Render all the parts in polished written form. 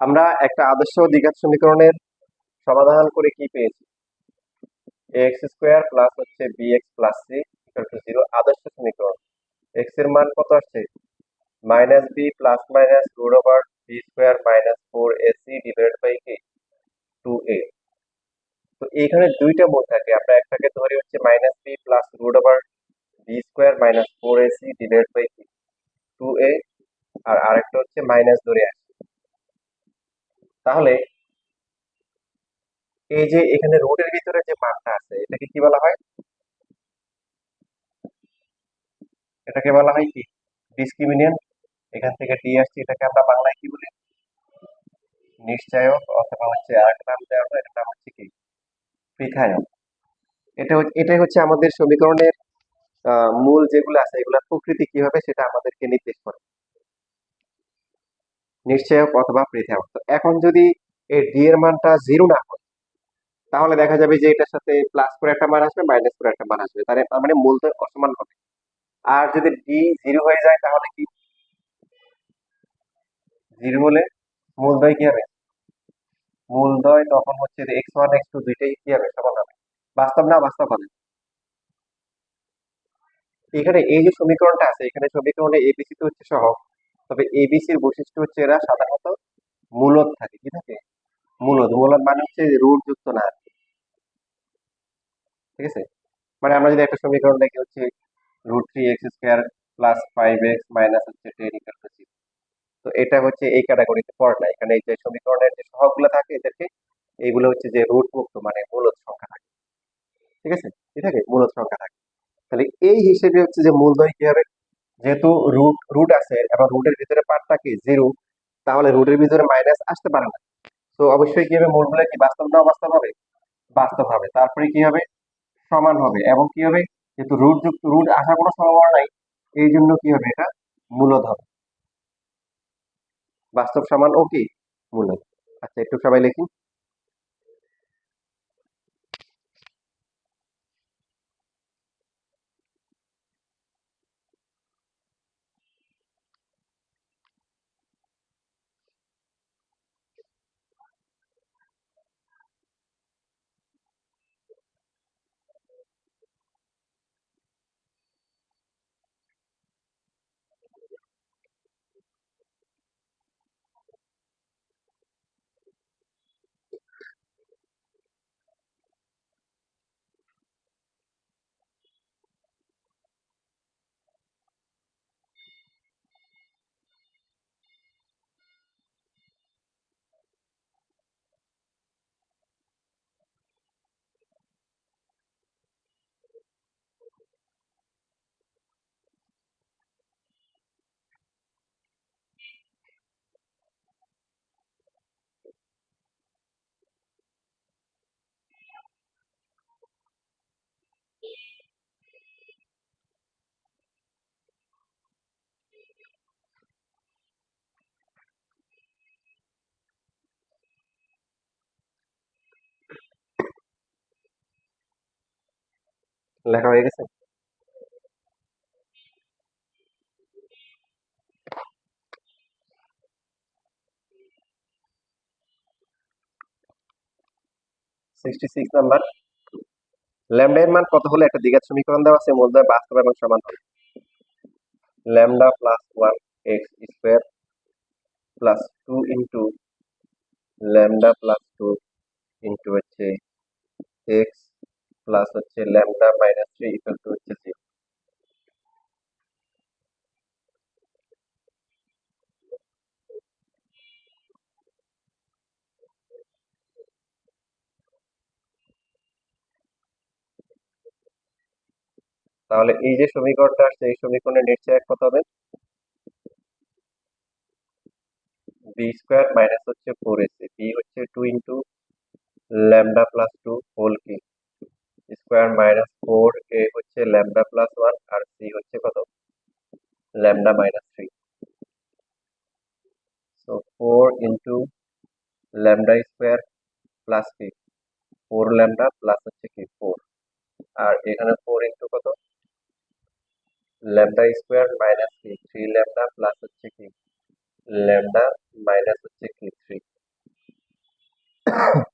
আমরা একটা আদর্শ দ্বিঘাত সমীকরণের সমাধান করে কি পেয়েছি? এক্স স্কোয়ার প্লাস হচ্ছে b x plus c equal to zero আদর্শ সমীকরণ। এক্স এর মান কত আসছে? Minus b plus minus root over b square minus four a c divide by কি টু এ। তো এইখানে দুইটা মূল থাকে, আমরা একটাকে ধরি হচ্ছে minus b plus root over b square minus four a c divide by কি টু এ, আর আরেকটা হচ্ছে মাইনাস ধরে আসি। তাহলে এই যে এখানে রুটের ভিতরে যে মানটা আছে এটাকে কি বলা হয়? এটাকে বলা হয় কি ডিসক্রিমিনেন্ট। এখান থেকে ডি আসছে, এটাকে আমরা বাংলায় কি বলি? নিশ্চয়ক, অথবা হচ্ছে আরেকটা নাম দেওয়া হয়, এটার নাম হচ্ছে কি পৃথায়ক। এটাই হচ্ছে আমাদের সমীকরণের মূল যেগুলো আছে এগুলোর প্রকৃতি কি হবে সেটা আমাদেরকে নির্দেশ করে, নিশ্চয়ক অথবা পৃথায়ক। তো এখন যদি এই ডি এর মানটা জিরো না হয় তাহলে দেখা যাবে যে এটার সাথে প্লাস করে একটা মান আসবে, মাইনাস করে একটা মান আসবে, তার মানে মূলদ্বয় অসমান হবে। আর যদি ডি জিরো হয়ে যায় তাহলে কি জিরো হলে মূলদ্বয় কি হবে? মূলদ্বয় তখন হচ্ছে এক্স ওয়ান এক্স টু দুইটাই কি হবে? সমান হবে। বাস্তব না বাস্তব হবে? এখানে এই যে সমীকরণটা আছে এখানে সমীকরণে এবিসি তো হচ্ছে সহগ, তবে এবিসির বৈশিষ্ট্য হচ্ছে এরা সাধারণত মূলদ থাকে। কি থাকে? মূলদ। মূলদ মানে হচ্ছে রুট যুক্ত না আর কি। ঠিক আছে, মানে আমরা যদি একটা সমীকরণ দেখি হচ্ছে root three x square plus five x minus হচ্ছে টেন ইকুয়াল টু জিরো, তো এটা হচ্ছে এই ক্যাটাগরিতে পড়ে না। এখানে এই যে সমীকরণের যে সহগগুলো থাকে এদেরকে এইগুলো হচ্ছে যে রুট মুক্ত মানে মূলদ সংখ্যা থাকে। ঠিক আছে, ঠিক আছে, মূলদ সংখ্যা থাকে। তাহলে এই হিসেবে হচ্ছে যে মূলদ্বয় কি হবে? যেহেতু রুট রুট আছে এবং রুটের ভিতরে পার্টটা কি জিরো, তাহলে রুটের ভিতরে মাইনাস আসতে পারে না। তো অবশ্যই কি হবে? মূলগুলো কি বাস্তব না অবাস্তব হবে? বাস্তব হবে। তারপরে কি হবে? সমান হবে। এবং কি হবে? যেহেতু রুট যুক্ত রুট আসার কোনো সম্ভাবনা নাই, এই জন্য কি হবে? এটা মূলদ হবে। বাস্তব সমান ও কি মূলদ। আচ্ছা, একটু সবাই লিখি। 11 হয়ে গেছে। সিক্সটি সিক্স নাম্বার, ল্যামডা এর মান কত হলে একটা দ্বিঘাত সমীকরণ দেওয়া আছে মূলদ্বয় বাস্তব এবং সমান হবে? Lambda plus one x square plus two into lambda plus two into হচ্ছে এক্স প্লাস হচ্ছে lambda minus three equal to হচ্ছে জিরো। তাহলে এই যে সমীকরণটা আসছে এই সমীকরণের নিশ্চয় কত হবে? বি স্কোয়ার মাইনাস হচ্ছে ফোর এসি, বি হচ্ছে two into lambda plus two whole কি স্কোয়ার মাইনাস ফোর এ হচ্ছে ল্যামডা প্লাস ওয়ান আর সি হচ্ছে কত? Lambda minus three. So four into lambda square plus কি ফোর ল্যামডা প্লাস হচ্ছে কি ফোর, আর এখানে ফোর ইন্টু কত ল্যামডা স্কোয়ার মাইনাস কি থ্রি ল্যামডা প্লাস হচ্ছে কি ল্যামডা মাইনাস হচ্ছে কি থ্রি।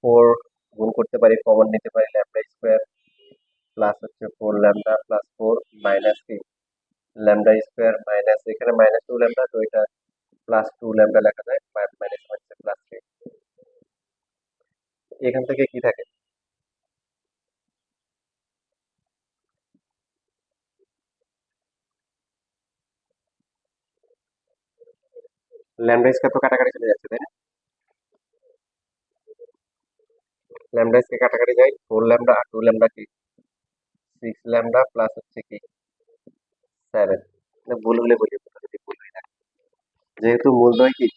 ফোর গুণ করতে পারি, কমন নিতে পারি ল্যামডা স্কোয়ার প্লাস হচ্ছে four lambda plus four minus কি ল্যামডা স্কোয়ার মাইনাস এখানে মাইনাস টু ল্যামডা, তো এটা প্লাস টু ল্যামডা লেখা যায়, মাইনাস হচ্ছে প্লাস থ্রি। এখান থেকে কি থাকে, ল্যামডা স্কোয়ার তো কাটাকাটি চলে যাচ্ছে তাই না, ল্যামডা স্কোয়ার কাটাকাটি যায়, ফোর ল্যামডা আর টু ল্যামডা কি সিক্স ল্যামডা প্লাস হচ্ছে কি সেভেন। ভুল হলে বলি, যদি ভুল হয়ে থাকে, যেহেতু মূলদয় কি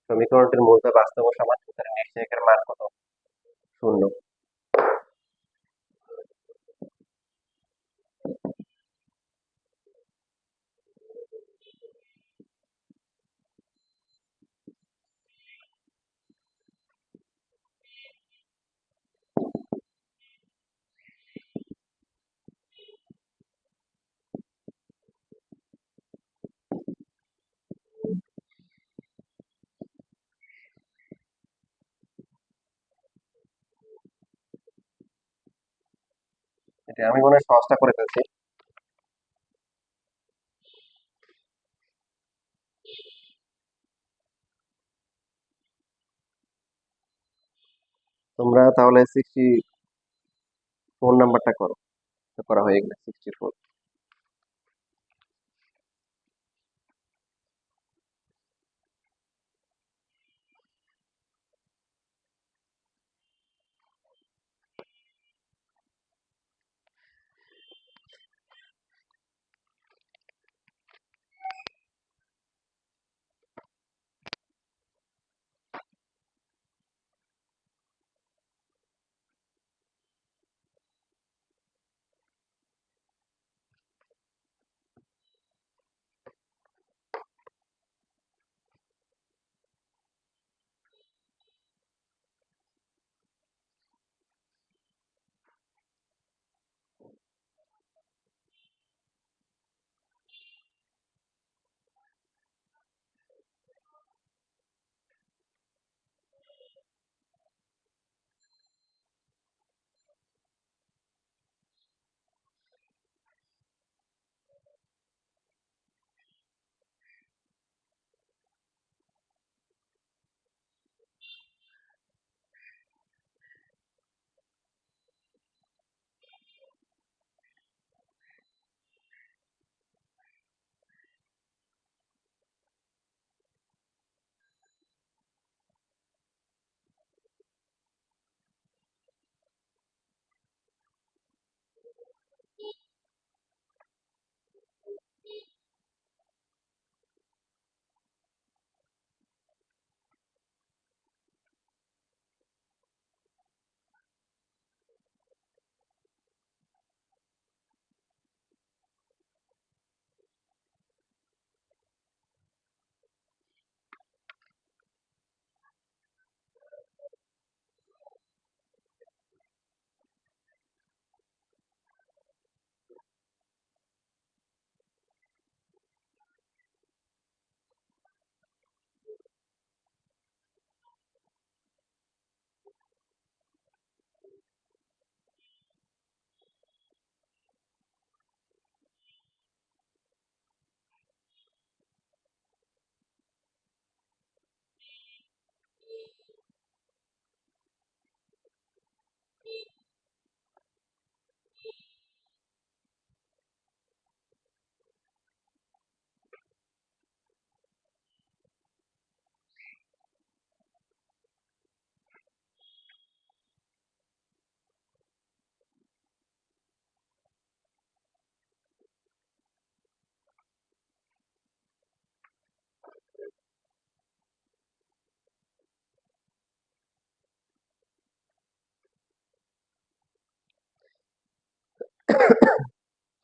সমীকরণটির মূলদয় বাস্তব ও সমান, সুতরাং নিশ্চয়কের মান কত, শূন্য। এটা আমি মনে হয় সহজটা করে ফেলছি। তোমরা তাহলে 64 নাম্বারটা করো, তো করা হয়ে গেলে 64।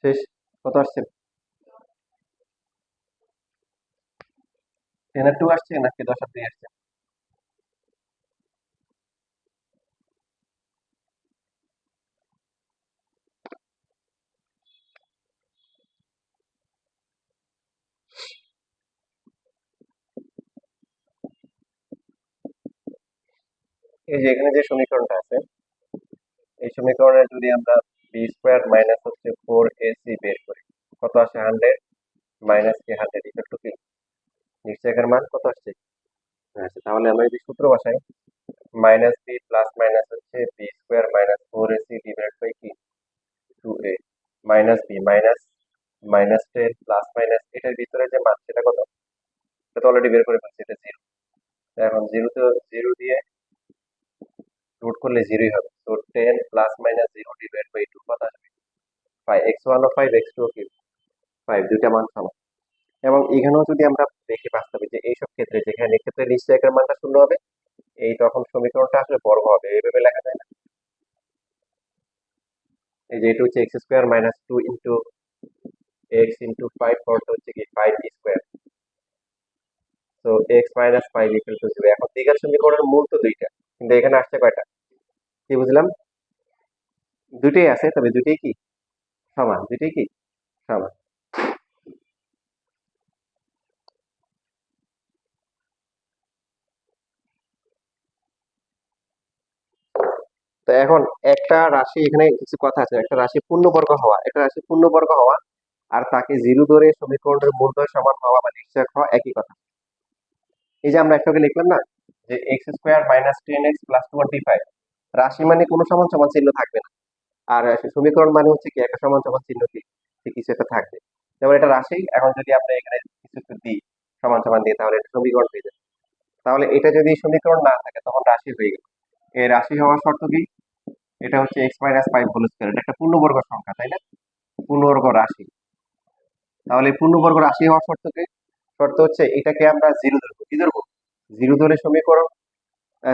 শেষ, কত আসছে, 10 আর 2 আসছে নাকি 10 আর 2 আসছে? এই যে এখানে যে সমীকরণটা আছে, এই সমীকরণে যদি আমরা বি স্কোয়ার মাইনাস হচ্ছে 4ac বের করি, কত আসে? 100 মাইনাস কে 100 ইকুয়াল টু কি? নিশ্চয়কের মান কত আসছে? আচ্ছা, তাহলে আমরা যদি সূত্র বসাই, মাইনাস বি প্লাস মাইনাস হচ্ছে b square minus 4ac divide by কি 2a, minus b minus minus 10 plus minus এটার ভিতরে যে মান সেটা কত? এটা তো অলরেডি বের করে ফেলছি, এটা 0। এখন 0 তো 0 দিয়ে রুট করলে 0ই হবে, তো 10 প্লাস মাইনাস 0 ডিভাইড বাই 2 কত আসবে? 5, x1 ও 5 x2 ও কি 5, দুইটা মান সমান। এবং এখানেও যদি আমরা দেখি বাস্তবে যে এইসব ক্ষেত্রে, যেখানে ক্ষেত্রে নিশ্চয়কের মানটা শূন্য হবে, এই তখন সমীকরণটা আসলে বর্গ হবে, এইভাবে লেখা যায় না? এই যে এটা হচ্ছে x square minus 2 into x into 5, পরটা হচ্ছে কি 5 স্কোয়ার, তো এক্স মাইনাস 5 ইকুয়াল টু 0। এখন দ্বিঘাত সমীকরণের মূল তো দুইটা, কিন্তু এখানে আসছে কয়টা? কি বুঝলাম? দুইটাই আছে, তবে দুইটাই কি সমান, দুইটাই কি সমান। তো এখন একটা রাশি, এখানে কিছু কথা আছে, একটা রাশি পূর্ণবর্গ হওয়া, একটা রাশি পূর্ণবর্গ হওয়া আর তাকে জিরো ধরে সমীকরণের মূলদ্বয় সমান হওয়া বা নিশ্চয়ক হওয়া একই কথা। এই যে আমরা একটাকে লিখলাম না, যে x square minus 10x plus 25, রাশি মানে কোনো সমান সমান চিহ্ন থাকবে না, আর সমীকরণ মানে হচ্ছে কি একটা সমান সমান চিহ্ন কি কি কিছু একটা থাকবে। যেমন এটা রাশি, এখন যদি আমরা এখানে কিছু একটু দিই সমান সমান দিয়ে, তাহলে এটা সমীকরণ হয়ে যাবে। তাহলে এটা যদি সমীকরণ না থাকে তখন রাশি হয়ে গেল। এই রাশি হওয়ার শর্ত কি? এটা হচ্ছে এক্স মাইনাস 5 হোল স্কয়ার, এটা একটা পূর্ণবর্গ সংখ্যা, তাই না? পূর্ণবর্গ রাশি। তাহলে এই পূর্ণবর্গ রাশি হওয়ার শর্ত কি? শর্ত হচ্ছে এটাকে আমরা জিরো ধরবো। কি ধরবো? জিরো ধরে সমীকরণ,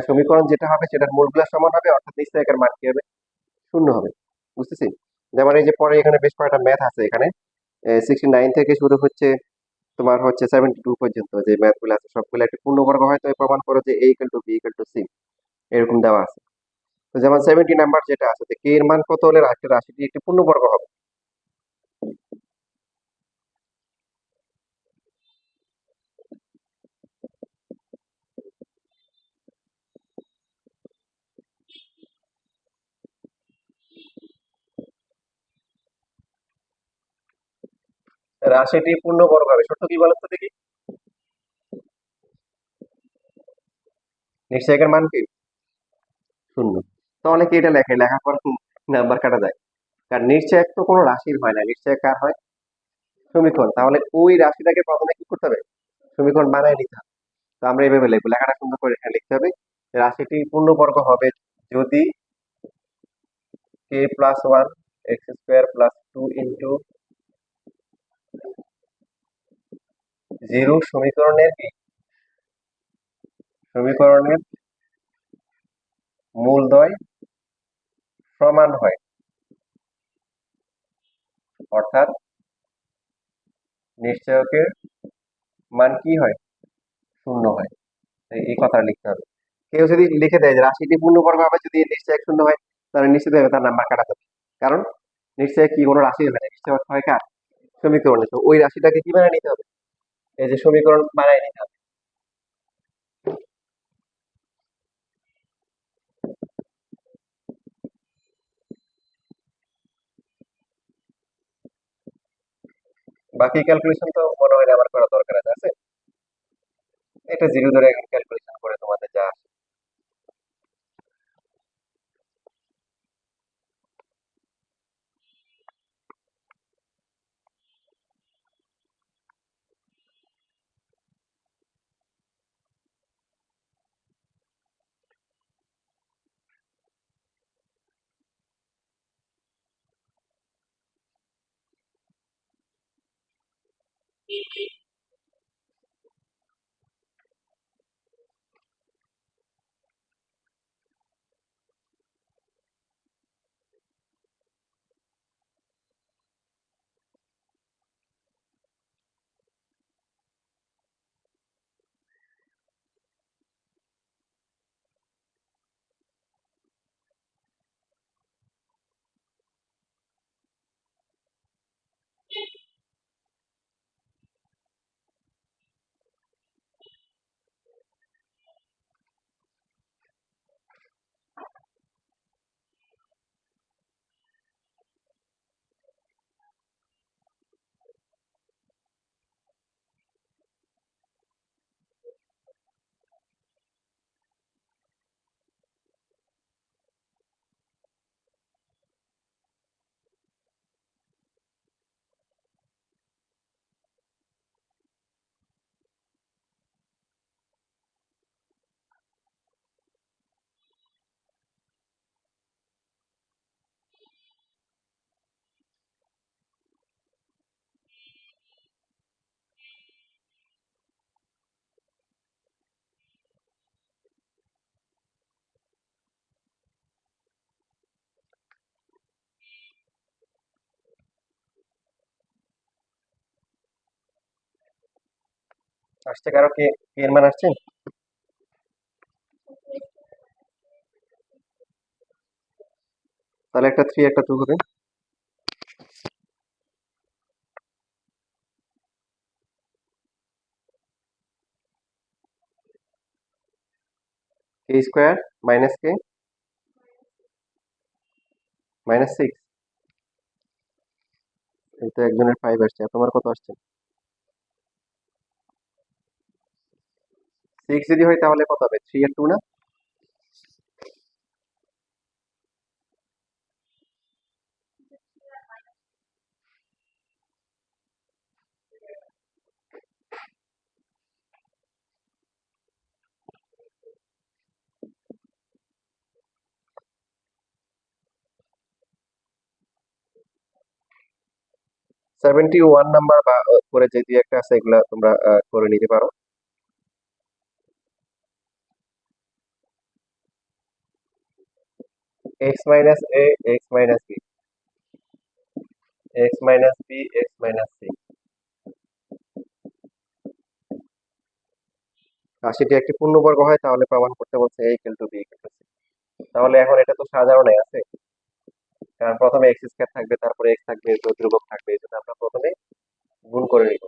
সমীকরণ যেটা হবে সেটার মূলগুলা সমান হবে, অর্থাৎ নিশ্চয়কের মান কি হবে? শূন্য হবে। বুঝতেছি? যেমন এই যে পরে এখানে বেশ কয়েকটা ম্যাথ আছে, এখানে 69 থেকে শুরু হচ্ছে তোমার হচ্ছে 72 পর্যন্ত যে ম্যাথ গুলো আছে সবগুলো একটা পূর্ণবর্গ হয়, তো প্রমাণ করো যে a equal to b equal two c, এরকম দেওয়া আছে। তো যেমন 70 নাম্বার যেটা আছে, যে k এর মান কত হলে একটা রাশিটি একটি পূর্ণবর্গ হবে? রাশিটি পূর্ণবর্গ হবে, শর্ত কি বলতো দেখি? নিশ্চয়কের মান কি? শূন্য। তো অনেকে এটা লেখে, লেখার পর নাম্বার কাটা যায়। কারণ নিশ্চয়ক তো কোনো রাশির হয় না, নিশ্চয়ক কার হয়? সমীকরণ। তাহলে ওই রাশিটাকে প্রথমে কি করতে হবে? সমীকরণ বানায় নিতে হবে। তো আমরা এইভাবে লিখবো, লেখাটা সুন্দর করে এখানে লিখতে হবে, রাশিটি পূর্ণবর্গ হবে যদি k plus 1 x square plus 2 into 0 সমীকরণের কি সমীকরণের মূলদ্বয় সমান হয়, অর্থাৎ নিশ্চয়কের মান কি হয়? শূন্য হয়। এই কথাটা লিখতে হবে। কেউ যদি লিখে দেয় যে রাশিটি পূর্ণবর্গ হবে যদি এর নিশ্চয়ক শূন্য হয়, তাহলে নিশ্চিতভাবে তার নাম্বার কাটা যাবে। কারণ নিশ্চয়ক কি কোনো রাশি হবে না, নিশ্চয়ক হয় কার? সমীকরণে। তো ওই রাশিটাকে কি বানায় নিতে হবে? এই যে সমীকরণ বানায় নিতে হবে। বাকি ক্যালকুলেশন তো মনে হয় না আমার করা দরকার আছে। এটা জিরো ধরে ক্যালকুলেশন করে তোমাদের যা আসে। আসছে কারো কে এর মান আসছে? তাহলে একটা 3 একটা 2 হবে। কে স্কোয়ার মাইনাস কে -6। এই তো একজনের 5 আসছে, আর তোমার কত আসছে? 6 যদি হয় তাহলে কত হবে? 3 আর 2 না? 71 নাম্বার বা করে যে দুই একটা আছে এগুলা তোমরা করে নিতে পারো। x minus a, x minus b, x minus b, x minus c. রাশিটি একটি পূর্ণবর্গ হয় তাহলে প্রমাণ করতে বলছে a equal to b equal to c. তাহলে এখন এটা তো সাধারণে আছে, কারণ প্রথমে এক্স স্কয়ার থাকবে, তারপরে এক্স থাকবে, এরপর ধ্রুবক থাকবে, এই জন্য আমরা প্রথমে গুণ করে নিব।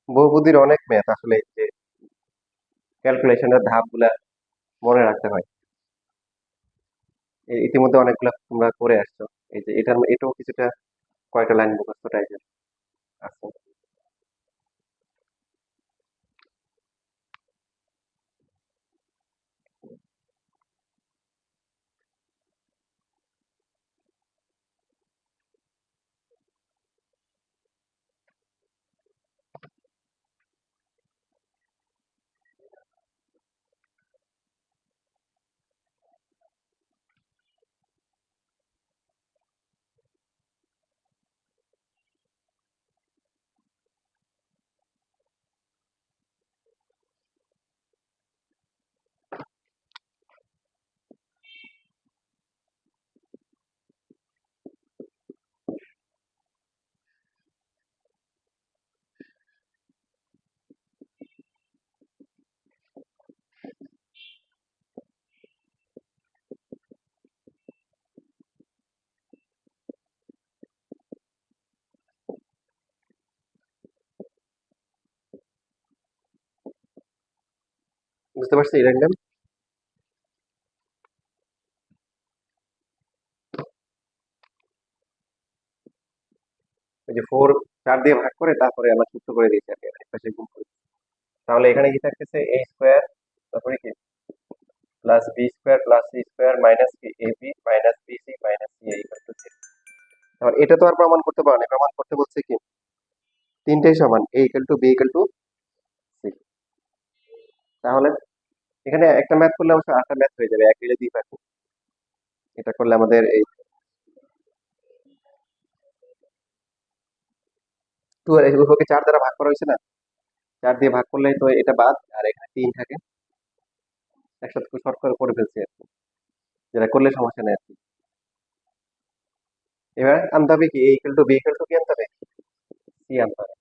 বহুপদীর অনেক ম্যাথ আসলে, যে ক্যালকুলেশনের ধাপগুলা মনে রাখতে হয়। ইতিমধ্যে অনেকগুলা তোমরা করে আসছো। এই যে এটাও কিছুটা কয়টা লাইন মুখস্থ টাইপের আছে। বুঝতে পারছি র্যান্ডম। ওই যে 4 দিয়ে ভাগ করে তারপরে আমরা সূত্র করে দিয়েছি আর কি, এক পাশে গুণ করে। তাহলে এখানে কি থাকতেছে? a স্কয়ার, তারপরে কি plus b square plus c square minus কি ab minus bc minus ca equal to 0। তাহলে এটা তো আর প্রমাণ করতে পারো না, প্রমাণ করতে বলছে কি তিনটাই সমান, a equal to b equal two c। তাহলে এখানে একটা ম্যাথ করলে অবশ্য আটটা ম্যাথ হয়ে যাবে, এক দিলে 2 পাচ্ছি। এটা করলে আমাদের এই 2 আর উপরকে 4 দ্বারা ভাগ করা হয়েছে না, 4 দিয়ে ভাগ করলে তো এটা বাদ, আর এখানে 3 থাকে, একসাথে শর্ট করে ফেলছি আর কি। যেটা করলে সমস্যা নেই আর কি। এবার আনতে হবে কি, A equal to B equal to কি আনতে হবে, সি আনতে হবে।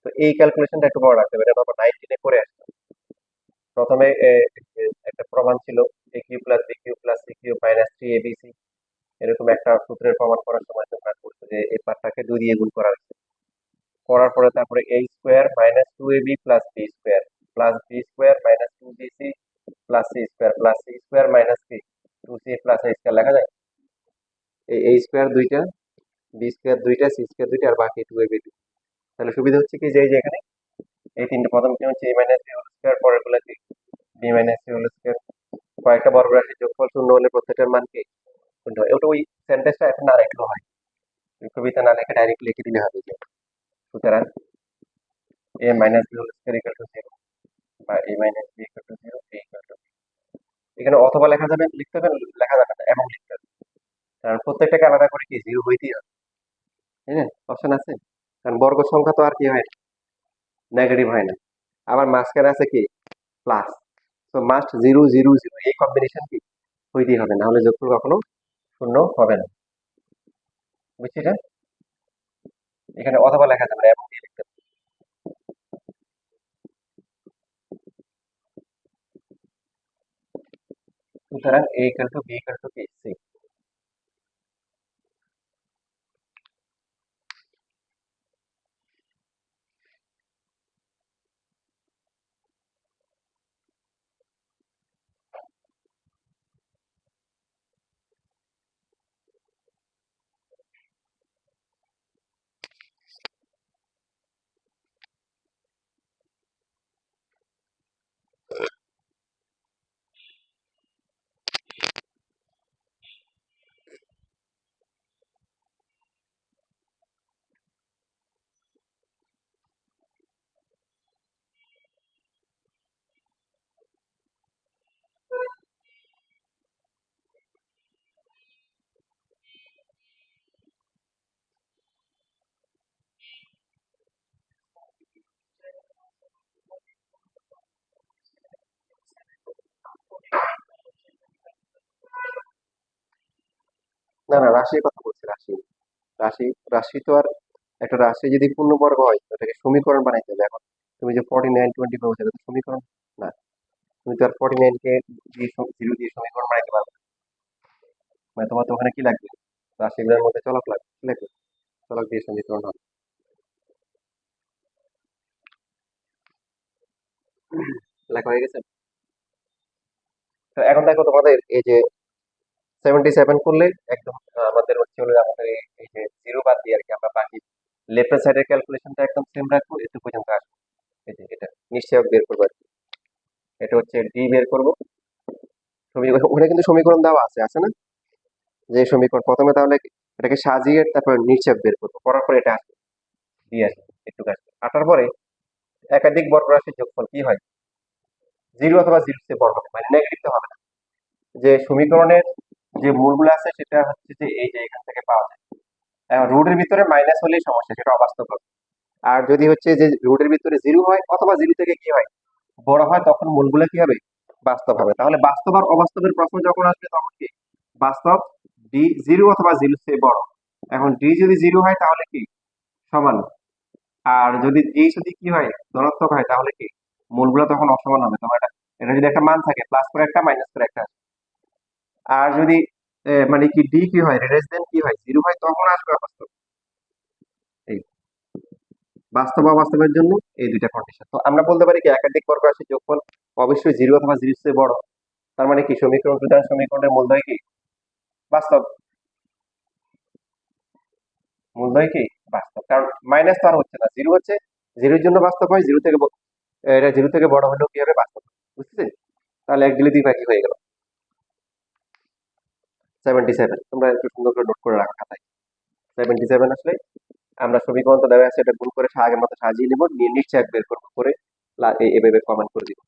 তো এই ক্যালকুলেশনটা একটু বড় রাখতে হবে, এটা আমরা 19 করে আসতাম। প্রথমে একটা প্রমাণ ছিল A Q plus B Q plus C Q minus 3 abc, এরকম একটা সূত্রের প্রমাণ করার সময় তোমরা করছো যে এই পার্টটাকে 2 দিয়ে গুণ করা হয়েছে। করার পরে তারপরে a square minus 2ab plus B square minus 2bc plus c square plus c square minus কি 2c প্লাস a স্কোয়ার লেখা যায়। এই a স্কোয়ার দুইটা, বি স্কোয়ার দুইটা, সি স্কোয়ার দুইটা, আর বাকি 2ab। তাহলে সুবিধা হচ্ছে কি যে এই যে এখানে এই তিনটে পদম কি হচ্ছে a minus B whole square, পরের গুলো কি b minus c whole square, কয়েকটা বর্গ রাশির যোগফল শূন্য হলে প্রত্যেকটার মান কি শূন্য হয়। ওটা ওই সেন্টেন্সটা এখন না রাখলেও হয়, কবিতা না লেখে ডাইরেক্ট লিখে দিলে হবে যে সুতরাং a minus B whole square equal to 0 বা a minus B equal to 0, a equal to. এখানে অথবা লেখা যাবে, লিখতে হবে, লেখা যাবে না, এবং লিখতে হবে, কারণ প্রত্যেকটাকে আলাদা করে কি 0 হইতেই হবে, তাই না? অপশন আছে, কারণ বর্গ সংখ্যা তো আর কি হয় না, নেগেটিভ হয় না। আবার মাঝখানে আছে কি প্লাস, তো মাস্ট 0 0 0, এই কম্বিনেশন কি হইতেই হবে, না হলে যোগফল কখনো শূন্য হবে না। বুঝছি না? এখানে অথবা লেখা যাবে না, এবং দিয়ে লিখতে হবে। সুতরাং a equal to B equal to কি সি। না না, রাশির কথা বলছি, রাশি। রাশি, রাশি তো আর একটা রাশি যদি পূর্ণবর্গ হয় তো এটাকে সমীকরণ বানাইতে হবে। এখন তুমি যে 49 25 এটা তো সমীকরণ না, তুমি তো আর 49 কে দিয়ে 0 দিয়ে সমীকরণ বানাইতে পারবে না। মানে তোমার তো ওখানে কি লাগবে, রাশিগুলোর মধ্যে চলক লাগবে, কি লাগবে, চলক দিয়ে সমীকরণ হবে। লেখা হয়ে গেছে। তো এখন দেখো তোমাদের এই যে 77 করলে একদম আমাদের হচ্ছে হলো আমাদের এই যে 0 বাদ দিয়ে আর কি আমরা বাকি লেফট হ্যান্ড সাইডের ক্যালকুলেশনটা একদম সেম রাখবো, এটুকু পর্যন্ত আসবো। এই যে এটা নিশ্চয়ক বের করবো আর কি। এটা হচ্ছে ডি বের করবো, ওখানে কিন্তু সমীকরণ দেওয়া আছে, আছে না, যে সমীকরণ প্রথমে তাহলে এটাকে সাজিয়ে তারপর নিশ্চয়ক বের করবো, করার পরে এটা আসবে, ডি আসবে, একটু আসবে, আসার পরে একাধিক বর্গ রাশির যোগফল কি হয়, 0 অথবা 0 চেয়ে বড় হবে, মানে নেগেটিভ তো হবে না। যে সমীকরণের যে মূলগুলো আছে সেটা হচ্ছে যে এই যে এখান থেকে পাওয়া যায়। এখন রুটের ভিতরে মাইনাস হলেই সমস্যা, সেটা অবাস্তব হবে। আর যদি হচ্ছে যে রুটের ভিতরে 0 হয় অথবা 0 থেকে কি হয় বড় হয়, তখন মূলগুলো কি হবে, বাস্তব হবে। তাহলে বাস্তব আর অবাস্তবের প্রশ্ন যখন আসবে তখন কি বাস্তব, ডি 0 অথবা 0 চেয়ে বড়। এখন ডি যদি 0 হয় তাহলে কি সমান, আর যদি ডি যদি কি হয় ধনাত্মক হয় তাহলে কি মূলগুলো তখন অসমান হবে। তোমার এটা, এটা যদি একটা মান থাকে প্লাস করে একটা মাইনাস করে একটা আসবে। আর যদি মানে কি ডি কি হয় লেস দেন কি হয় 0 হয়, তখন আসবে অবাস্তব। এই বাস্তব অবাস্তবের জন্য এই দুইটা কন্ডিশন। তো আমরা বলতে পারি কি একাধিক বর্গ রাশির যোগফল অবশ্যই 0 অথবা 0 চেয়ে বড়। তার মানে কি সমীকরণ প্রধান সমীকরণের মূলদয় কি বাস্তব, মূলদয় কি বাস্তব, কারণ মাইনাস তো আর হচ্ছে না, 0 হচ্ছে, 0 এর জন্য বাস্তব হয়, 0 থেকে এটা 0 থেকে বড় হলেও কি হবে বাস্তব, বুঝছেন? তাহলে এক দিলে দুই ভাগই হয়ে গেল। 77 তোমরা একটু সুন্দর করে নোট করে রাখো খাতায়। 77 আসলে আমরা সমীকরণ তো দেওয়া আছে, এটা গুণ করে আগের মতো সাজিয়ে নেব, নিয়ে নিশ্চয় বের করবো, করে এভাবে কমেন্ট করে দিব।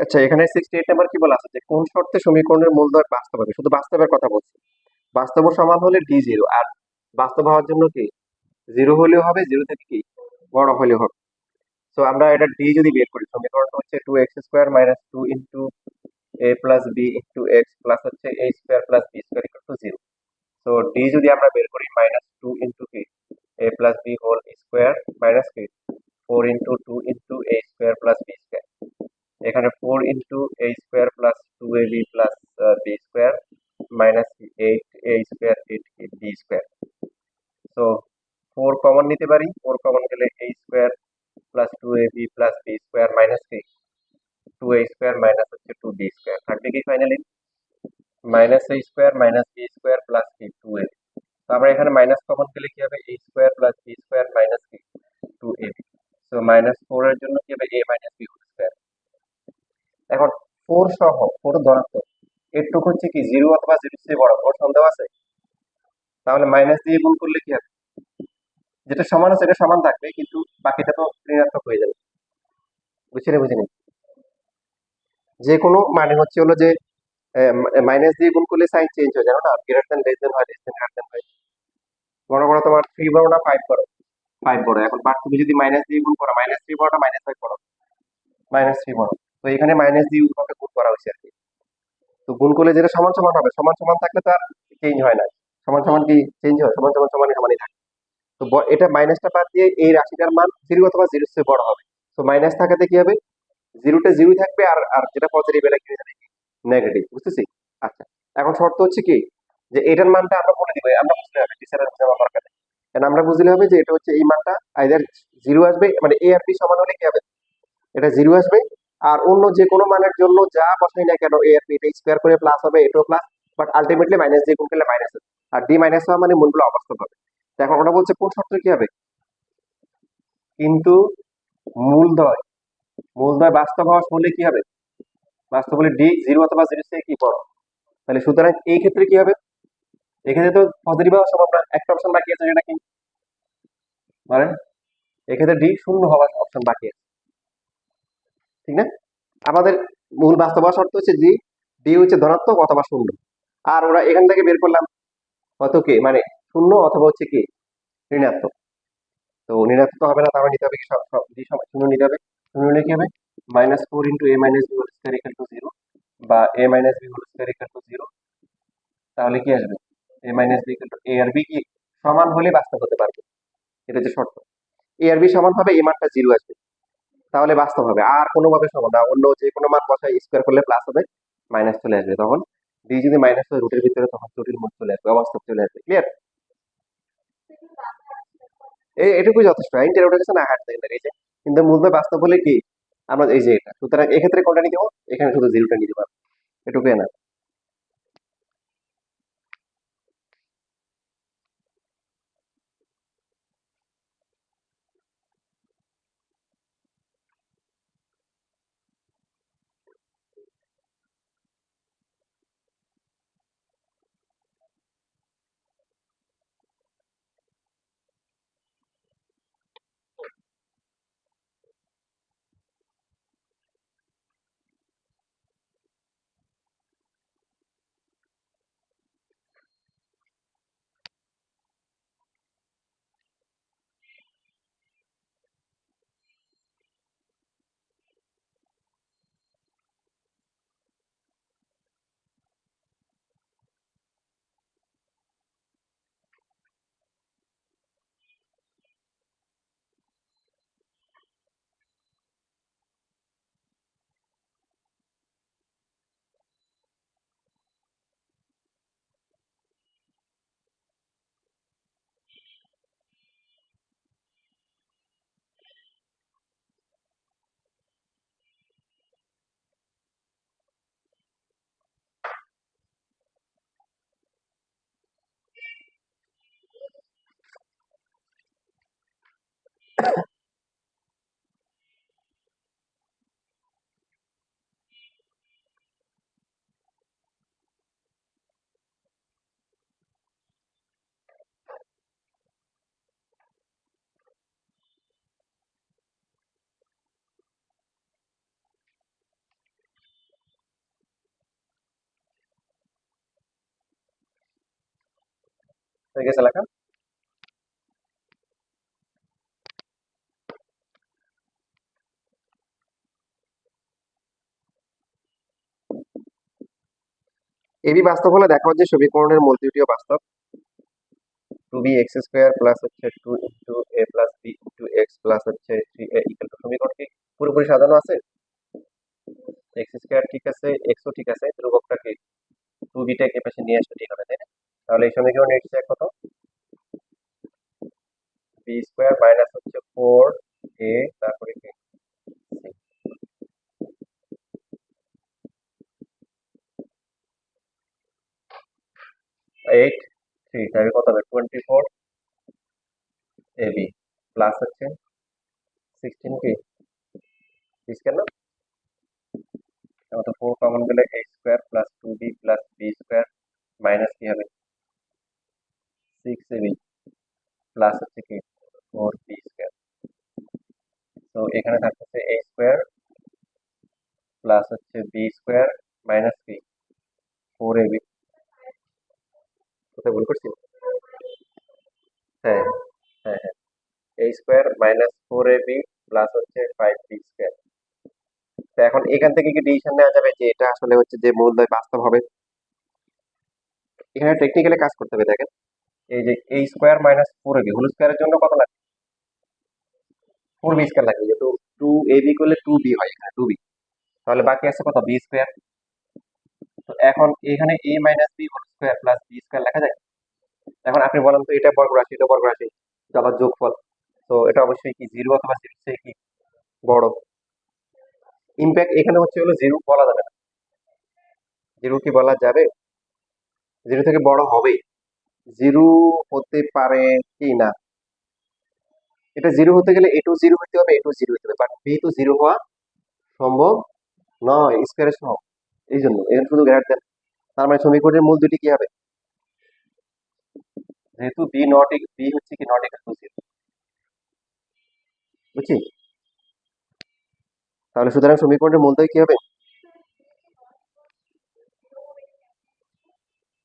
আচ্ছা, এখানে 68 নাম্বার কি বলা আছে যে কোন শর্তে সমীকরণের মূলদয় বাস্তব হবে? শুধু বাস্তবের কথা বলছি। বাস্তব সমান হলে ডি জিরো, আর বাস্তব হওয়ার জন্য কি জিরো হলেও হবে, জিরো থেকে কি বড় হলেও হবে। তো আমরা এটা ডি যদি বের করি, সমীকরণটা হচ্ছে 2x² - 2 into a plus B into x plus হচ্ছে a² plus B square equal to zero. তো ডি যদি আমরা বের করি -2 ইন্টু কি a plus B whole square minus কি 4 into 2 into a² plus B square. এখানে 4 into a² plus 2ab plus B square minus 8a² 8b square. তো 4 common নিতে পারি, 4 কমন গেলে a² plus 2ab plus B square minus কি 2a² minus হচ্ছে 2b square থাকবে কি finally -a² minus b square plus কি 2ab। তো আমরা এখানে মাইনাস কমন গেলে কি হবে a² plus B square minus কি 2ab। তো -4 এর জন্য কি হবে a minus B whole square. এখন 4 সহ 4 ধনাত্মক, এরটুকু হচ্ছে কি জিরো অথবা জিরো চেয়ে বড়, কোনো সন্দেহ আছে? তাহলে মাইনাস দিয়ে গুণ করলে কি হবে, যেটা সমান আছে এটা সমান থাকবে, কিন্তু বাকিটা তো ঋণাত্মক হয়ে যাবে। বুঝছি না বুঝিনি? যে কোনো মানে হচ্ছে হলো যে মাইনাস দিয়ে গুণ করলে সাইন চেঞ্জ হয়ে যায় না, গ্রেটার দেন লেস দেন হয়, লেস দেন গ্রেটার দেন হয়। মনে করো তোমার 3 বড় না 5 বড়? 5 বড়। এখন পার্থক্য যদি মাইনাস দিয়ে গুণ করো, -3 বড় না -5 বড়? -3 বড়। তো এখানে মাইনাস দিয়ে উভয়কে গুণ করা হয়েছে আর কি। তো গুণ করলে যেটা সমান সমান হবে, সমান সমান থাকলে তো আর চেঞ্জ হয় না। সমান সমান কি চেঞ্জ হয়? সমান সমান সমানই সমানই থাকে। তো এটা মাইনাসটা বাদ দিয়ে এই রাশিটার মান জিরো অথবা জিরোর চেয়ে বড় হবে। তো মাইনাস থাকাতে কি হবে, জিরোটা জিরো থাকবে, আর আর যেটা পজিটিভ এটা কি নেগেটিভ। বুঝতেছি? আচ্ছা, এখন শর্ত হচ্ছে কি যে এটার মানটা আমরা বলে দিব, আমরা বুঝতে হবে, টিচারের বোঝানোর দরকার নেই। কারণ আমরা বুঝলে হবে যে এটা হচ্ছে এই মানটা আইদার জিরো আসবে, মানে এ আর বি সমান হলে কি হবে, এটা জিরো আসবে। আর অন্য যে কোনো মানের জন্য যা বসাই না কেন এ আর বি এটা স্কোয়ার করে প্লাস হবে, এটাও প্লাস, বাট আলটিমেটলি মাইনাস দিয়ে গুণ করলে মাইনাস হবে। আর ডি মাইনাস হওয়া মানে মূলগুলো অবাস্তব হবে। তো এখন ওটা বলছে কোন শর্তে কি হবে, কিন্তু মূলদয় মূলদয় বাস্তব হওয়া হলে কি হবে, বাস্তব হলে ডি জিরো অথবা জিরো থেকে কি বড়। তাহলে সুতরাং এই ক্ষেত্রে কি হবে, এক্ষেত্রে তো পজিটিভ হওয়া সম্ভব না, একটা অপশন বাকি আছে, যেটা কি বলেন? এক্ষেত্রে ডি শূন্য হওয়ার অপশন বাকি আছে, ঠিক না? আমাদের মূল বাস্তব হওয়ার শর্ত হচ্ছে ডি, ডি হচ্ছে ধনাত্মক অথবা শূন্য। আর ওরা এখান থেকে বের করলাম কত কি, মানে শূন্য অথবা হচ্ছে কি ঋণাত্মক। তো ঋণাত্মক হবে না, তাহলে নিতে হবে কি সব সব ডি সমান শূন্য নিতে হবে। শূন্য নিলে কি হবে -4 into a minus B whole square equal to zero, বা a minus B whole square equal to zero. তাহলে কি আসবে a minus B equal to a আর b কি সমান হলে বাস্তব হতে পারবে, এটা হচ্ছে শর্ত। a আর b সমান হবে, এই মানটা জিরো আসবে, তাহলে বাস্তব হবে। আর কোনোভাবে সমান না, অন্য যে কোনো মান বসায় স্কোয়ার করলে প্লাস হবে, মাইনাস চলে আসবে। তখন ডি যদি মাইনাস হয় রুটের ভিতরে, তখন জটিল মুখ চলে আসবে, অবাস্তব চলে আসবে। ক্লিয়ার? এটুকুই যথেষ্ট, ইন্টার ওঠে গেছে না হায়ার সেকেন্ডারি, এই যে। কিন্তু মূলধন বাস্তব হলে কি আমরা এই যে এটা, সুতরাং এক্ষেত্রে কোনটা নিতে হবে, এখানে শুধু জিরোটা নিতে পারবো, এটুকুই না। হয়ে গেছে লেখা। এবি বাস্তব হলে দেখা যে সমীকরণের মূল দুটিও বাস্তব। Two B X square plus হচ্ছে two into A plus B into x plus হচ্ছে থ্রি এ ইকুয়াল টু সমীকরণ কি পুরোপুরি সাজানো আছে? এক্স স্কোয়ার ঠিক আছে, এক্সও ঠিক আছে, ধ্রুবকটা কি টু বিটাকে পাশে নিয়ে আসলে ঠিক হবে, তাই না? তাহলে এই সমীকরণ এক্স কত? বি স্কোয়ার মাইনাস হচ্ছে ফোর এ তারপরে কি এইট থ্রি তাহলে কত হবে 24 এবি প্লাস হচ্ছে 16 কি বি স্কোয়ার না, তাহলে তো 4 কমন গেলে A square plus two B plus B square minus কি হবে 6 এবি প্লাস হচ্ছে কি 4 বি স্কোয়ার। তো এখানে থাকতেছে এ স্কোয়ার প্লাস হচ্ছে বি স্কোয়ার মাইনাস কি 4 এবি। কোথায় ভুল করছি? হ্যাঁ হ্যাঁ হ্যাঁ, এ স্কোয়ার মাইনাস 4 এবি প্লাস হচ্ছে 5 বি স্কোয়ার। তো এখন এখান থেকে কি ডিসিশন নেওয়া যাবে যে এটা আসলে হচ্ছে যে মূলদ্বয় বাস্তব হবে? এখানে টেকনিক্যালি কাজ করতে হবে, দেখেন এই যে এ স্কোয়ার মাইনাস 4 এবি হোল স্কোয়ারের জন্য কত লাগবে? 4 বি স্কোয়ার লাগবে, যেহেতু 2 এবি করলে 2 বি হয়, এখানে 2 বি, তাহলে বাকি আছে কত বি স্কোয়ার। তো এখন এখানে A minus B whole square plus B square লেখা যায়। এখন আপনি বলেন তো এটা বর্গ রাশি এটা বর্গ রাশি, আবার যোগফল, তো এটা অবশ্যই কি জিরো অথবা জিরো চেয়ে কি বড়। ইম্প্যাক্ট এখানে হচ্ছে হলো জিরো বলা যাবে না, জিরো কি বলা যাবে? জিরো থেকে বড় হবে, জিরো হতে পারে কি না, এটা জিরো হতে গেলে এটু জিরো হতে হবে, এটু জিরো হতে হবে, বাট বি তো জিরো হওয়া সম্ভব নয় স্কোয়ারের সহ, এই জন্য এখানে শুধু গ্রেটার দেন। তার মানে সমীকরণের মূল দুটি কি হবে? যেহেতু বি নট বি হচ্ছে কি নট ইকুয়াল টু জিরো, বুঝছি? তাহলে সুতরাং সমীকরণের মূল দুই কি হবে?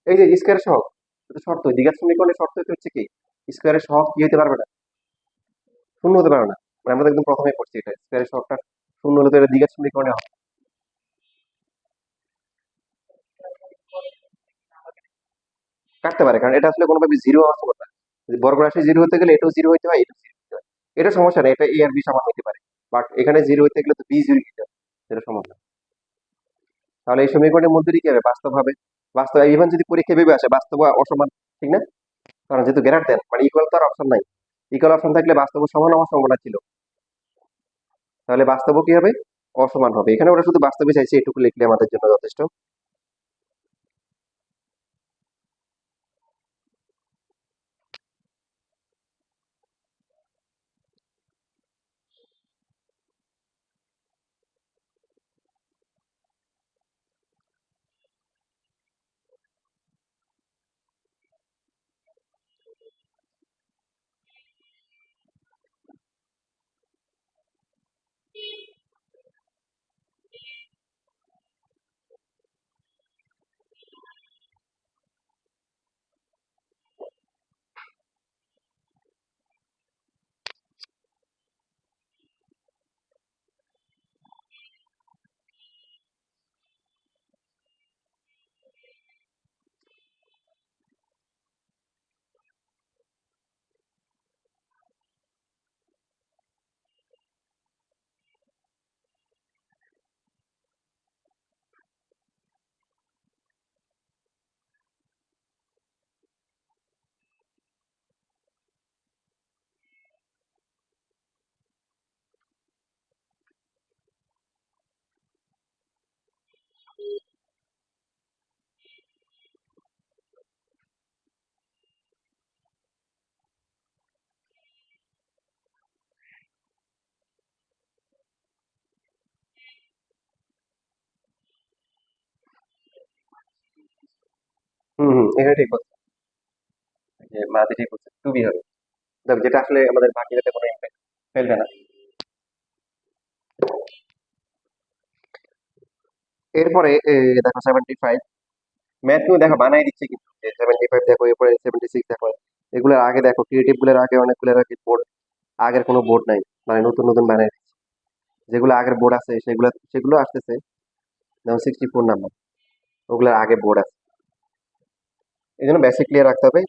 এই যে স্কোয়ারের সহগ, এটা শর্ত, দ্বিঘাত সমীকরণের শর্ত হচ্ছে কি স্কোয়ারের সহগ কি হতে পারবে না, শূন্য হতে পারবে না। মানে আমরা তো একদম প্রথমে পড়ছি এটা, স্কোয়ারের সহগটা শূন্য হলে তো এটা দ্বিঘাত সমীকরণে হবে। কাটতে পারে, কারণ এটা আসলে কোনোভাবে জিরো হওয়ার সময় না, বর্গ রাশি জিরো হতে গেলে এটাও জিরো হতে হয়, এটাও জিরো হতে হয়, এটা সমস্যা নেই, এটা এ আর বি সমান হতে পারে, বাট এখানে জিরো হতে গেলে তো বি জিরো হতে হবে, এটা সমস্যা। তাহলে এই সমীকরণের মধ্যে দিয়ে কি হবে বাস্তব হবে, বাস্তব ইভেন যদি পরীক্ষা ভেবে আসে বাস্তব অসমান, ঠিক না? কারণ যেহেতু গ্রেটার দেন মানে ইকুয়াল তো আর অপশন নাই, ইকুয়াল অপশন থাকলে বাস্তব সমান হওয়ার সম্ভাবনা ছিল, তাহলে বাস্তব কি হবে অসমান হবে। এখানে ওরা শুধু বাস্তবে চাইছে, এটুকু লিখলে আমাদের জন্য যথেষ্ট। এখানে ঠিক বলছে, যে মাঝে ঠিক বলছে টু বি হবে, দেখো যেটা আসলে আমাদের বাকিটাতে কোনো ইম্প্যাক্ট ফেলবে না। এরপরে দেখো 75, ম্যাথ তুমি দেখো বানাই দিচ্ছে কিন্তু যে 75 দেখো, এরপরে 76 দেখো, এগুলোর আগে দেখো, ক্রিয়েটিভ গুলোর আগে অনেকগুলোর আগে বোর্ড, আগের কোনো বোর্ড নাই, মানে নতুন নতুন বানাই দিচ্ছে। যেগুলো আগের বোর্ড আছে সেগুলো সেগুলো আসতেছে, যেমন 64 নাম্বার, ওগুলোর আগে বোর্ড আছে। এই জন্য বেসিক ক্লিয়ার রাখতে হবে।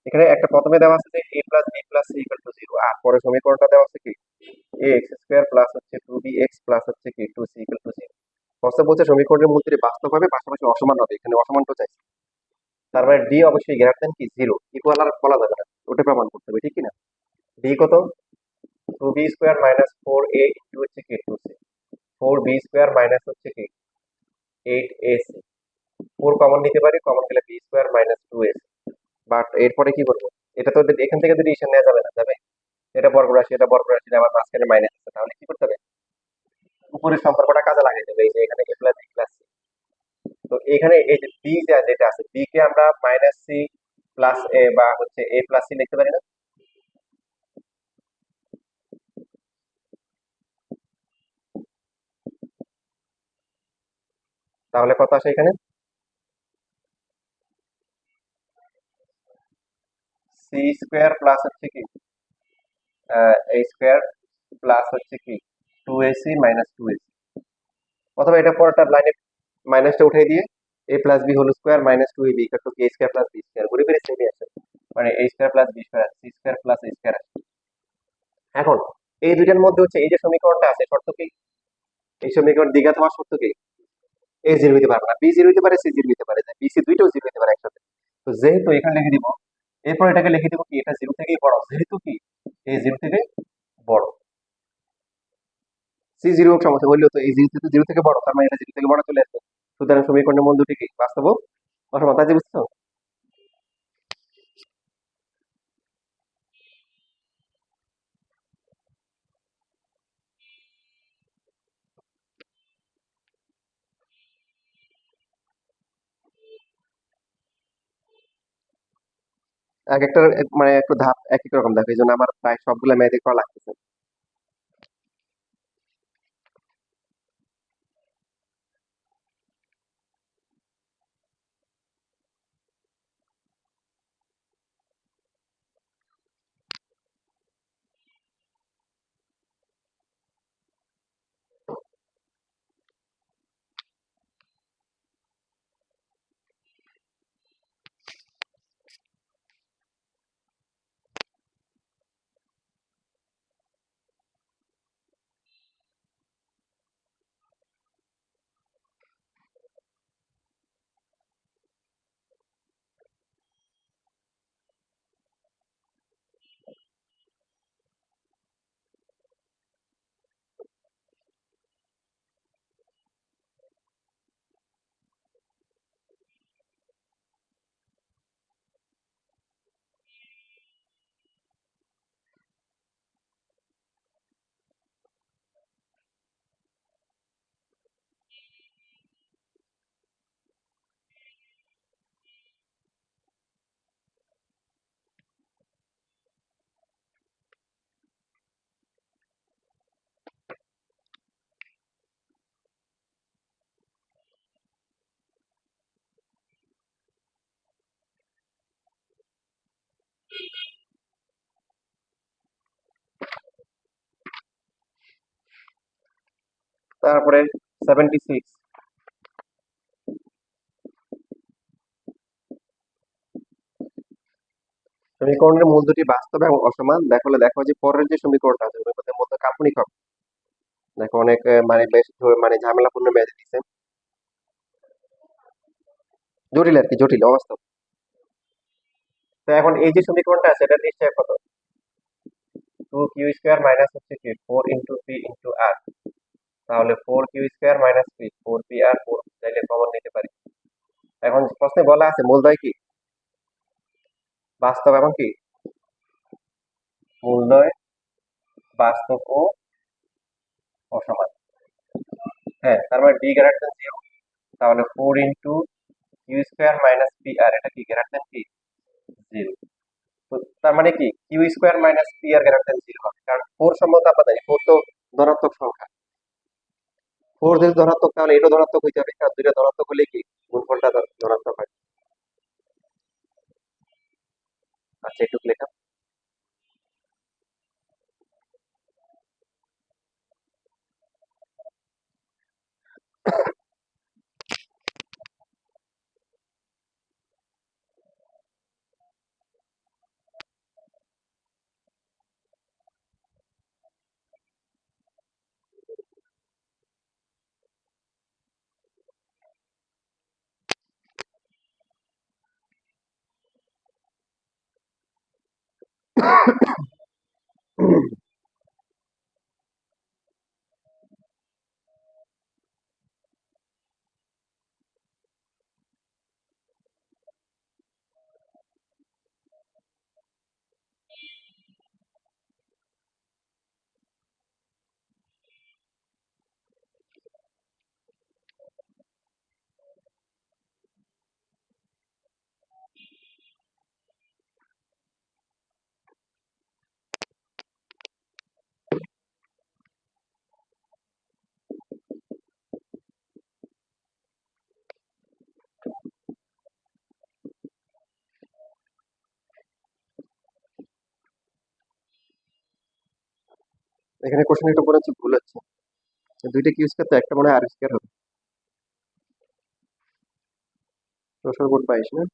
এখানে একটা প্রথমে দেওয়া আছে যে a plus b plus c equal to 0, আর পরে সমীকরণটা দেওয়া আছে কি a এক্স স্কোয়ার প্লাস হচ্ছে 2bx প্লাস হচ্ছে কি 2c ইকুয়াল টু 0। প্রস্তাব বলছে সমীকরণের মূল দুটি বাস্তব হবে, পাশাপাশি অসমান হবে, এখানে অসমানটা চাইছে। তার মানে ডি অবশ্যই গ্রেটার দেন কি 0, ইকুয়াল আর বলা যাবে না, ওটা প্রমাণ করতে হবে, ঠিক কি না? ডি কত? 2b square minus 4a into হচ্ছে কি 2c, 4b স্কোয়ার মাইনাস হচ্ছে কি 8ac, 4 কমন নিতে পারি, কমন গেলে b square minus 2ac। But এরপরে কি করবো? এটা তো এখান থেকে যদি ইসে নেওয়া যাবে না, যাবে? এটা বর্গ রাশি, এটা বর্গ রাশি, আবার মাঝখানে মাইনাস আছে, তাহলে কি করতে হবে? উপরের সম্পর্কটা কাজে লাগাই দেবে, এই যে এখানে a plus b plus c। তো এখানে এই যে বি যেটা আছে, বি কে আমরা মাইনাস সি প্লাস এ বা হচ্ছে এ প্লাস সি লিখতে পারি না? তাহলে কত আসে এখানে? সি স্কোয়ার প্লাস হচ্ছে কি এ স্কোয়ার প্লাস হচ্ছে কি 2ac মাইনাস 2ac, অথবা এটা পরটা লাইনে মাইনাসটা উঠাই দিয়ে a plus B whole square minus 2ab equal to a square plus B square, ঘুরে ফিরে সেমই আসে, মানে a square plus B square, C square plus a square আসে। এখন এই দুইটার মধ্যে হচ্ছে এই যে সমীকরণটা আছে, শর্ত কি? এই সমীকরণ দ্বিঘাত হওয়ার শর্ত কি? এ জিরো হইতে পারবে না, বি জিরো হইতে পারে, সি জিরো হইতে পারে, বি সি দুইটাও জিরো হইতে পারে একসাথে। তো যেহেতু এখানে লিখে দিব, এরপর এটাকে লিখে দিব কি এটা জিরো থেকেই বড়, যেহেতু কি এ জিরো থেকে বড়, সি জিরো সমস্যা বললেও তো এই জিরো জিরো থেকে বড়, তার মানে এটা জিরো থেকে বড় চলে আসবে। সুতরাং সমীকরণের মূল দুটি কি বাস্তব অসমান, তাই যে বুঝছো? এক একটা মানে একটু ধাপ এক এক রকম দেখো, এই জন্য আমার প্রায় সবগুলা ম্যাথ করা লাগতেছে। তারপরে 76, সমীকরণের মূল দুটি বাস্তব এবং অসমান, দেখলে দেখো যে পরের যে সমীকরণটা আছে ওর মধ্যে মধ্যে কাল্পনিক হবে। দেখো অনেক মানে বেশ মানে ঝামেলাপূর্ণ ম্যাথ দিচ্ছে, জটিল আর কি, জটিল অবাস্তব। তো এখন এই যে সমীকরণটা আছে এটা নিশ্চয় কত? 2q স্কোয়ার মাইনাস হচ্ছে কি 4 × p × r, তাহলে 4q square minus P 4p r, 4 চাইলে কমন নিতে পারি। এখন প্রশ্নে বলা আছে মূলদ্বয় কি বাস্তব এবং কি মূলদ্বয় বাস্তব ও অসমান। হ্যাঁ, তার মানে ডি গ্রেটার দেন 0, তাহলে 4 × q স্কোয়ার মাইনাস pr, এটা কি গ্রেটার দেন কি 0। তো তার মানে কি কিউ স্কোয়ার মাইনাস পি আর গ্রেটার দেন 0 হবে, কারণ 4 সম্বন্ধে আমরা জানি 4 তো ধনাত্মক সংখ্যা। 4 যদি ধনাত্মক তাহলে এটা ধনাত্মক হইতে হবে, কারণ দুইটা ধনাত্মক হলে কি গুণফলটা ধনাত্মক হয়। আচ্ছা, একটু লেখা। এখানে কোশ্চেন একটু মনে হচ্ছে ভুল হচ্ছে। দুইটা কি ইউজ করতে, একটা মনে হয় আর স্কয়ার হবে। 16 × 22 না?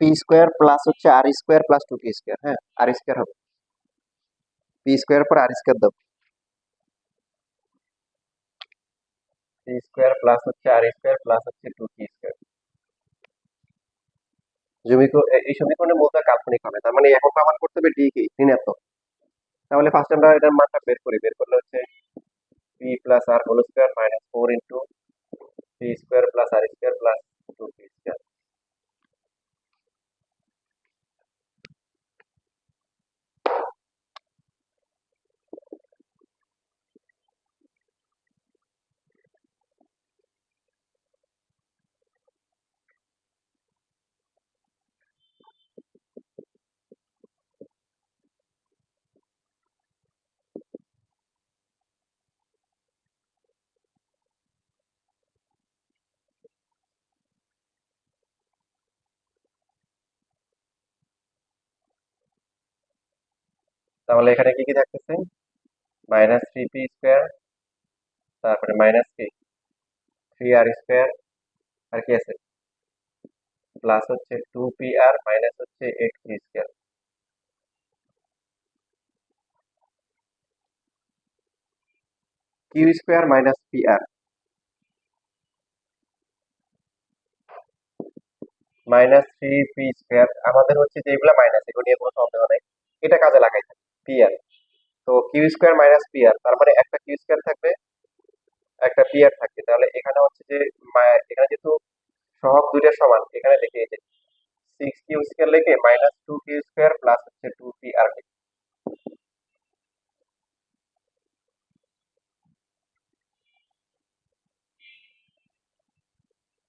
পি স্কয়ার প্লাস হচ্ছে আর স্কয়ার প্লাস 2p স্কয়ার। হ্যাঁ, আর স্কয়ার হবে। পি স্কয়ার পর আর স্কয়ার দাও। পি স্কয়ার প্লাস হচ্ছে আর স্কয়ার প্লাস হচ্ছে 2p স্কয়ার। এই সমীকরণের মূলটা কাল্পনিক হবে, তার মানে এখন প্রমাণ করতে হবে ডি কি ঋণাত্মক। তাহলে ফার্স্ট আমরা এটার মানটা বের করলে হচ্ছে P plus R whole square minus 4 P square plus R square plus 2p square. তাহলে এখানে কি কি থাকতেছে? মাইনাস 3p স্কয়ার, তারপরে মাইনাস কি 3r স্কয়ার, আর কি আছে প্লাস হচ্ছে 2pr মাইনাস হচ্ছে 8p square. Q square minus pr minus 3p square. আমাদের হচ্ছে যে এগুলা মাইনাস, এগুলো নিয়ে কোনো সন্দেহ নেই, এটা কাজে লাগাই থাকি pr। তো কিউ স্কয়ার মাইনাস pr, তার মানে একটা কিউ স্কয়ার থাকবে, একটা pr থাকবে। তাহলে এখানে হচ্ছে যে এখানে যেহেতু সহগ দুইটা সমান, এখানে লিখে এই যে 6q স্কয়ার লিখে মাইনাস 2q স্কয়ার প্লাস হচ্ছে 2pr।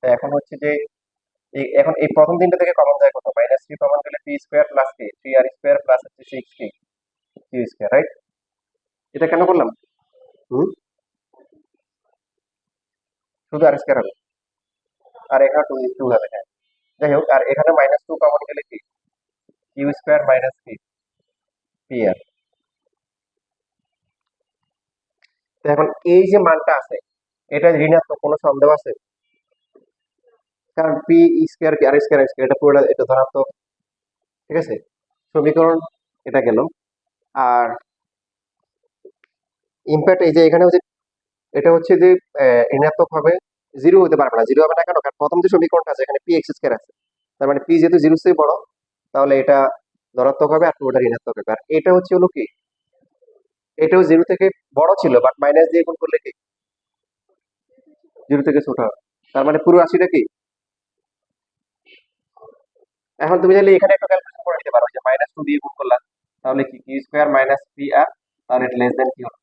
তো এখন হচ্ছে যে এখন এই প্রথম তিনটা থেকে কমন যায় কত? মাইনাস 3 কমন গেলে পি স্কয়ার প্লাস কি 3r স্কয়ার প্লাস হচ্ছে 6 কি কিউ স্কয়ার, রাইট? এটা কেন করলাম? হুম, শুধু আর স্কয়ার হবে, আর এখানে 2 2 হবে। হ্যাঁ, যাই হোক, আর এখানে মাইনাস 2 কমন গেলে কি কিউ স্কয়ার মাইনাস কি পি আর। তো এখন এই যে মানটা আছে এটা ঋণাত্মক, কোনো সন্দেহ আছে? কারণ পি স্কোয়ার আর স্কোয়ার স্কোয়ার এটা পুরোটা এটা ধনাত্মক, ঠিক আছে। সমীকরণ এটা গেল। আর ইম্প্যাক্ট এই যে এখানে হচ্ছে এটা হচ্ছে যে ঋণাত্মক হবে, জিরো হতে পারবে না। জিরো হবে না কেন? কারণ প্রথম যে সমীকরণটা আছে এখানে পি এক্স স্কোয়ার আছে, তার মানে পি যেহেতু জিরো চেয়ে বড়, তাহলে এটা ধনাত্মক হবে আর পুরোটা ঋণাত্মক হবে। আর এটা হচ্ছে হলো কি, এটাও জিরো থেকে বড় ছিল, বাট মাইনাস দিয়ে গুণ করলে কি জিরো থেকে ছোট হবে। তার মানে পুরো রাশিটা কি, এখন তুমি চাইলে এখানে একটা ক্যালকুলেশন করে নিতে পারো যে মাইনাস টু দিয়ে গুণ করলাম, তাহলে কি কিউ স্কোয়ার মাইনাস পি আর, তাহলে এটা লেস দেন কি হলো,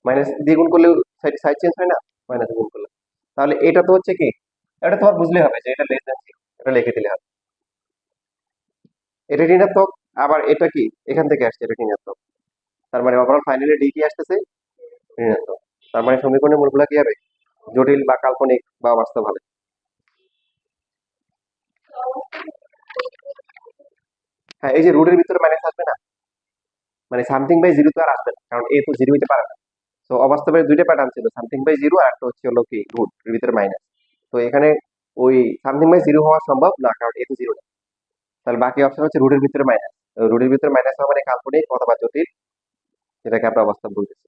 মাইনাস দিয়ে গুণ করলে সাইড সাইড চেঞ্জ হয় না, মাইনাস গুণ করলে। তাহলে এটা তো হচ্ছে কি, এটা তোমার বুঝলে হবে যে এটা লেস দেন কি, এটা লিখে দিলে হবে। এটা ঋণাত্মক, আবার এটা কি এখান থেকে আসছে, এটা ঋণাত্মক। তার মানে ওভারঅল ফাইনালি ডি কি আসতেছে, ঋণাত্মক। তার মানে সমীকরণের মূলগুলো কি হবে, জটিল বা কাল্পনিক বা বাস্তব হবে। হ্যাঁ, এই যে রুটের ভিতরে মাইনাস আসবে না, মানে সামথিং বাই জিরো তো আর আসবে না, কারণ এ তো জিরো হইতে পারে না। তো অবাস্তবের দুইটা প্যাটার্ন ছিল, সামথিং বাই জিরো আর একটা হচ্ছে হলো কি রুট এর ভিতরে মাইনাস। তো এখানে ওই সামথিং বাই জিরো হওয়া সম্ভব না, কারণ এ তো জিরো না। তাহলে বাকি অপশন হচ্ছে রুটের ভিতরে মাইনাস। রুটের ভিতরে মাইনাস হওয়া মানে কাল্পনিক অথবা জটিল, যেটাকে আমরা অবাস্তব বলতেছি।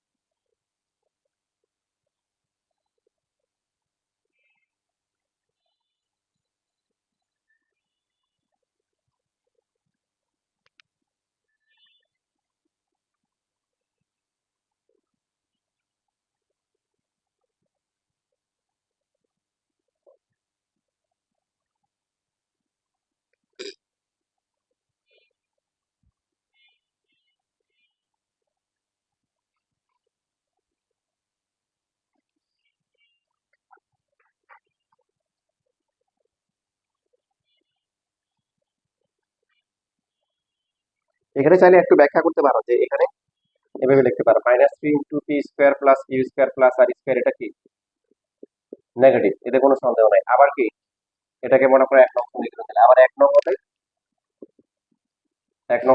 এখানে চাইলে একটু ব্যাখ্যা করতে পারো যে এখানে এভাবে লিখতে পারো minus three into P square plus U square plus R square, এটা কি নেগেটিভ, এতে কোনো সন্দেহ নাই। আবার কি এটাকে মনে করো এক নং সমীকরণ দিলে, আবার এক নং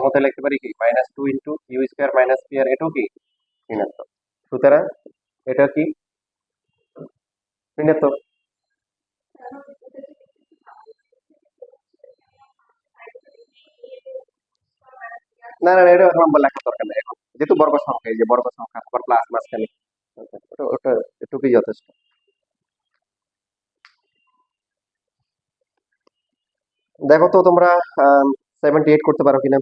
হতে লিখতে পারি কি minus two into U square minus P R, এটাও কি ঋণাত্মক। সুতরাং এটা কি ঋণাত্মক। না না না, এটা এখন আমার লেখার দরকার নেই, এখন যেহেতু বর্গ সংখ্যা, এই যে বর্গ সংখ্যা আবার প্লাস মাঝখানে, ওটা ওটা এটুকুই যথেষ্ট। দেখো তো তোমরা 78 করতে পারো কিনা।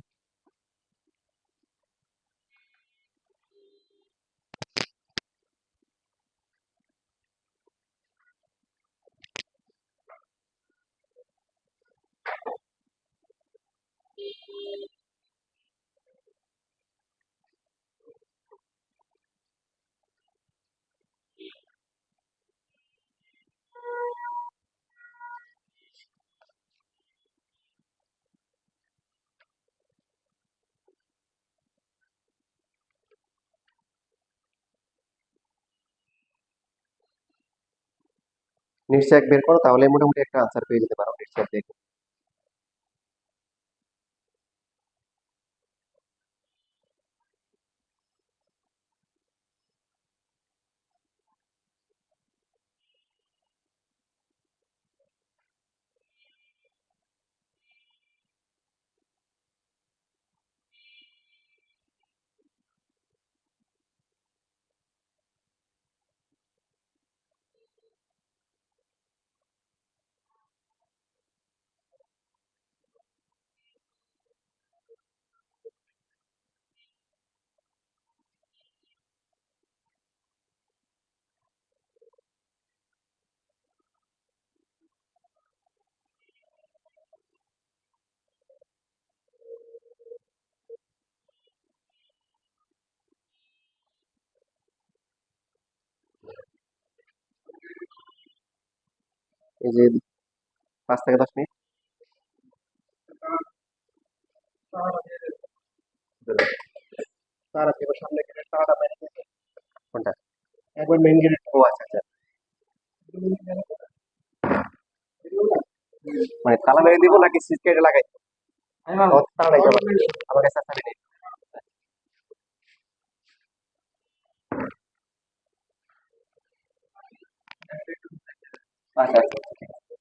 নিশ্চয় এক বের করো, তাহলে মোটামুটি একটা আনসার পেয়ে যেতে পারো নিশ্চয় দেখো। এই যে 5 থেকে 10 মিনিট। তার আছে এবার সামনে গেটের তালাটা মেরে দিয়েছে। কোনটা? একবার মেইন গেট। ও আচ্ছা আচ্ছা, মানে তালা মেরে দিব নাকি সুইচ কেটে লাগাই? ও, তালা নাই তো আমার, আমার কাছে চাবি নেই। আচ্ছা আচ্ছা ঠিক আছে।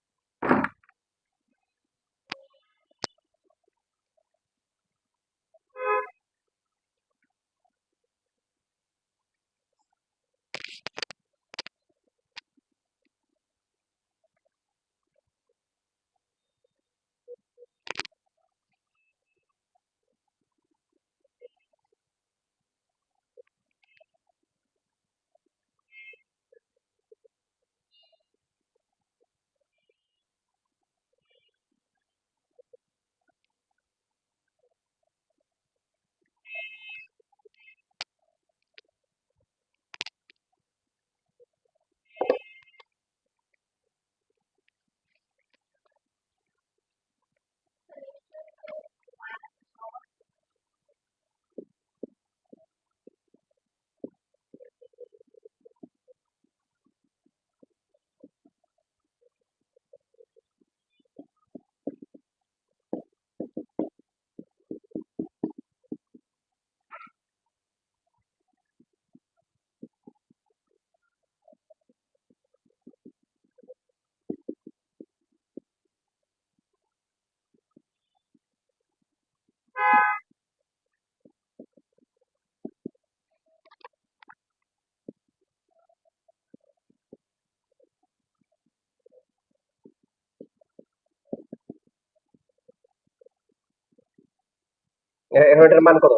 এখন এটার মান কত?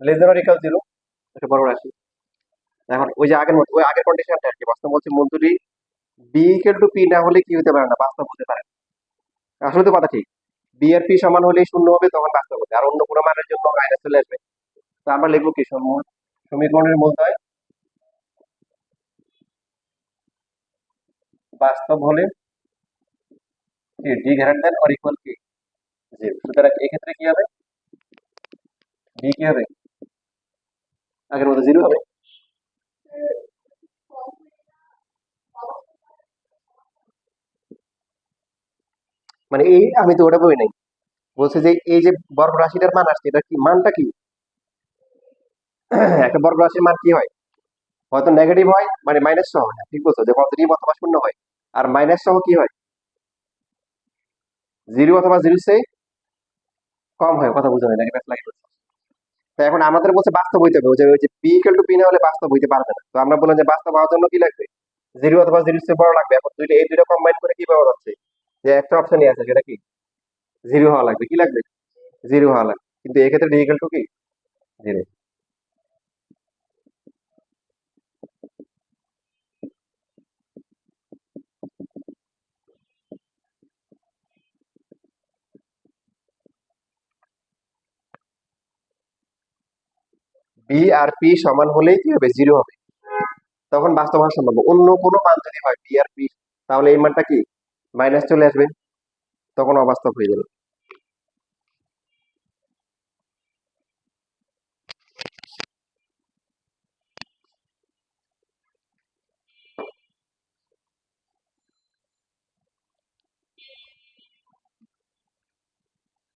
Less than or equal zero, একটা বড় রাশি। এখন ওই যে আগের মতো ওই আগের কন্ডিশনটা আর কি, বাস্তব বলছে মূলদুটি বি ইকুয়াল টু পি না হলে কি হতে পারে না, বাস্তব হতে পারে না। আসলে তো কথা ঠিক, বি আর পি সমান হলে শূন্য হবে, তখন বাস্তব হবে, আর অন্য কোনো মানের জন্য মাইনাস চলে আসবে। তো আমরা লিখবো কি, সমীকরণের মূলদয় বাস্তব হলে D greater than or equal কি জিরো। সুতরাং এক্ষেত্রে কি হবে, বি কি হবে, আগের মতো জিরো হবে। মানে এই আমি তো ওটা বলি নাই, বলছে যে এই যে বর্গ রাশিটার মান আসছে, এটা কি মানটা কি একটা বর্গ রাশির মান কি হয়, হয়তো নেগেটিভ হয় মানে মাইনাস সহ, হ্যাঁ, ঠিক বলছো, যে পজিটিভ অথবা শূন্য হয়। আর মাইনাস সহ কি হয়, জিরো অথবা জিরো সে কম হয়। কথা বুঝো নাকি ব্যাস লাগে বলছো। তো এখন আমাদের বলছে বাস্তব হইতে হবে, ওই যে পি ইকুয়াল টু পি না হলে বাস্তব হইতে পারবে না। তো আমরা বললাম যে বাস্তব হওয়ার জন্য কি লাগবে, জিরো অথবা জিরো সে বড় লাগবে। এখন দুইটা এই দুইটা কম্বাইন করে কি পাওয়া যাচ্ছে, যে একটা অপশনই আছে যেটা কি জিরো হওয়া লাগবে, কি লাগবে, জিরো হওয়া লাগবে। কিন্তু এক্ষেত্রে ডি ইকুয়াল টু কি জিরো। বি আর পি সমান হলেই কি হবে, জিরো হবে, তখন বাস্তব হওয়া সম্ভব। অন্য কোনো মান যদি হয় বি আর পি, তাহলে এই মানটা কি মাইনাস চলে আসবে, তখন অবাস্তব হয়ে যাবে।